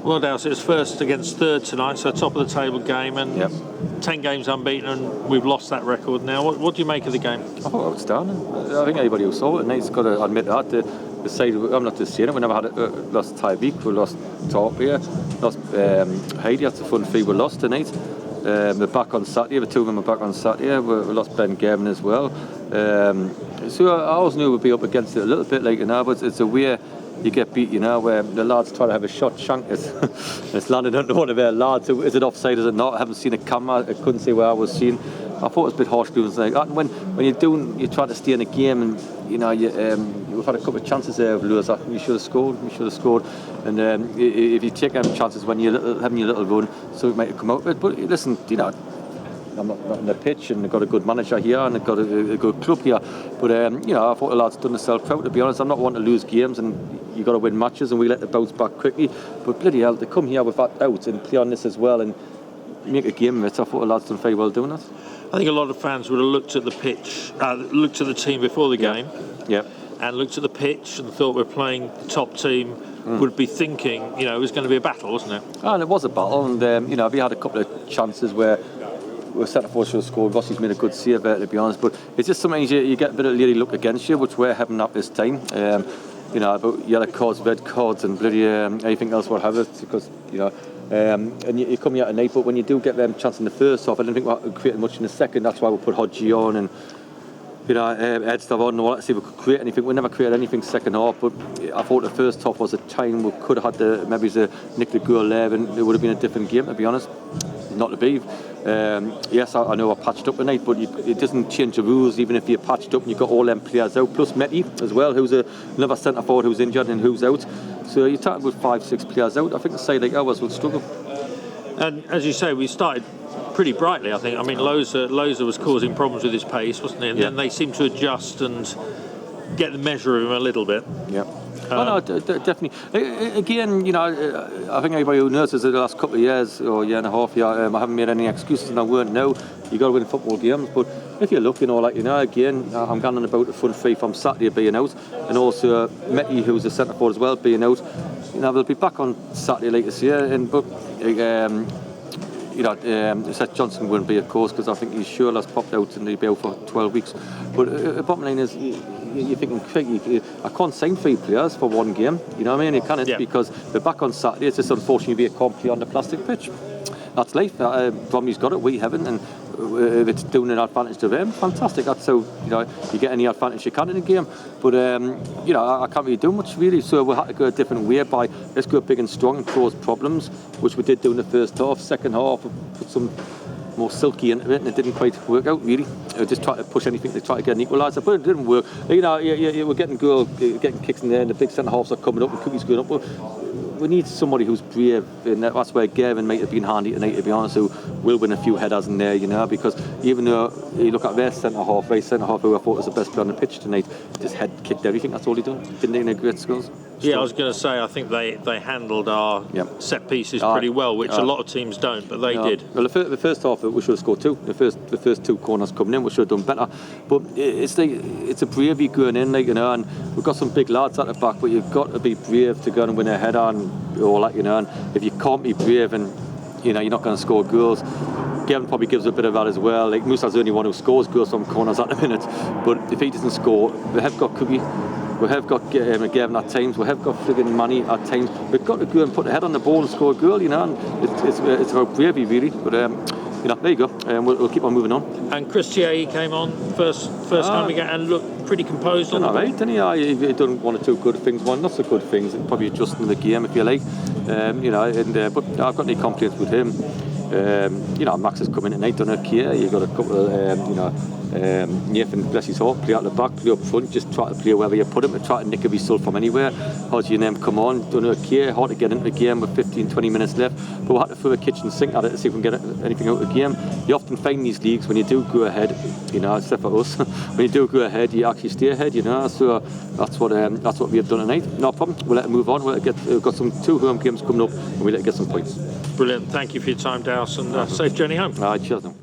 Well, Dowse, it's first against third tonight, so top of the table game, and 10 games unbeaten, and we've lost that record now. What do you make of the game? I thought it was outstanding. I think anybody who saw it, and he's got to admit that. The side, I'm not just saying it, we never had lost Tyvik, we lost Torpia, lost Heidi, that's the fun fee we lost tonight. We're back on Saturday, the two of them are back on Saturday. We lost Ben Gavin as well. So I always knew we'd be up against it a little bit, like, you know, but it's a way you get beat, you know, where the lads try to have a shot shank it. It's landed under one of their lads. Is it offside, is it not? I haven't seen a camera, I couldn't see where I was seeing. I thought it was a bit harsh doing something like that. And when you're trying to stay in a game, and you know, we've had a couple of chances there of losers. I think we should have scored. And if you take them chances when you're having your little run, so it might come out of it. But listen, you know, I'm not on the pitch, and they've got a good manager here, and they've got a good club here. But you know, I thought the lads done themselves proud. To be honest, I'm not wanting to lose games, and you got to win matches, and we let the bounce back quickly. But bloody hell, to come here with that out and play on this as well, and make a game of it, I thought the lads done very well doing that. I think a lot of fans would have looked at the pitch, looked at the team before the game, and looked at the pitch and thought we're playing the top team. Would be thinking, you know, it was going to be a battle, wasn't it? And it was a battle, and you know, we had a couple of chances where we centre forward should have scored. Rossi's made a good save there, to be honest. But it's just sometimes you get a bit of lady luck against you, which we're having up this time. You know, about yellow cards, red cards, and bloody anything else, whatever. Because you know. And you come here tonight, but when you do get them chance in the first half, I didn't think we created much in the second. That's why we put Hodgie on and, you know, Edstav on and all that, see if we could create anything. We never created anything second half, but I thought the first half was a time we could have had maybe nick the goal there, and it would have been a different game, to be honest. Not to be. Yes, I know I patched up tonight, but it doesn't change the rules, even if you're patched up and you've got all them players out, plus Metty as well, who's another centre forward who's injured and who's out. So you're talking with 5-6 players out. I think a side like ours will struggle. And as you say, we started pretty brightly, I think. I mean, Loza was causing problems with his pace, wasn't he? And then they seemed to adjust and get the measure of him a little bit. Yeah. No, definitely. Again, you know, I think everybody who knows us the last couple of years or year and a half, I haven't made any excuses, and I weren't. No, you got to win football games. But if you're looking, or like, you know, again, I'm going on about the front three from Saturday being out, and also Metty, who's a centre forward as well, being out. You know, they'll be back on Saturday late this year, you know, Seth Johnson wouldn't be, of course, because I think he's sure has popped out and he'll be out for 12 weeks. But bottom line is, you're thinking, I can't sign 3 players for one game. You know what I mean? You can't, because they're back on Saturday. It's just unfortunately we can't play on the plastic pitch. That's life. Bromley's got it, we haven't, and if it's doing an advantage to them, fantastic. That's how, you know, you get any advantage you can in a game. But you know, I can't really do much really, so we'll have to go a different way by let's go big and strong and cause problems, which we did do in the first half. Second half, put some more silky into it, and it didn't quite work out really. Just try to push anything to try to get an equaliser, but it didn't work. You know, we're getting getting kicks in there, and the big centre halves are coming up, and Cookie's going up. But we need somebody who's brave, and that's where Gavin might have been handy tonight, to be honest, who will win a few headers in there, you know, because even though you look at their centre half, who I thought was the best player on the pitch tonight, just head kicked everything. That's all he done. Didn't even great skills. Yeah, I was going to say, I think they handled our set pieces pretty well, which a lot of teams don't, but they did. Well, the first half we should have scored 2. The first 2 corners coming in, we should have done better. But it's a bravery going in, like, you know, and we've got some big lads at the back, but you've got to be brave to go and win a header and all that, you know. And if you can't be brave, and you know, you're not going to score goals. Gavin probably gives a bit of that as well. Like, Musa's the only one who scores goals from corners at the minute. But if he doesn't score, we have got Cookie. We have got Gavin at times. We have got friggin' Manny at times. We've got to go and put the head on the ball and score a goal, you know. And it's about bravery, really. But you know, there you go. We'll keep on moving on. And Chris Thierry came on first time again and looked pretty composed on the ball. Right, didn't he? He done 1 or 2 good things, one not so good things. Probably adjusting the game, if you like. You know, but I've got any complaints with him. You know, Max has come in tonight, done okay. You got a couple of, you know, Nathan, bless his heart, play out the back, play up front, just try to play wherever you put him, and try to nick a result from anywhere. How's your name come on? Done okay, hard to get into the game with 15-20 minutes left, but we'll have to throw a kitchen sink at it to see if we can get anything out of the game. You often find these leagues, when you do go ahead, you know, except for us, when you do go ahead, you actually stay ahead, you know, so that's what we have done tonight. No problem, we'll let it move on. We've got some 2 home games coming up, and we'll let it get some points. Brilliant, thank you for your time, Dowse, and safe journey home. Cheers now.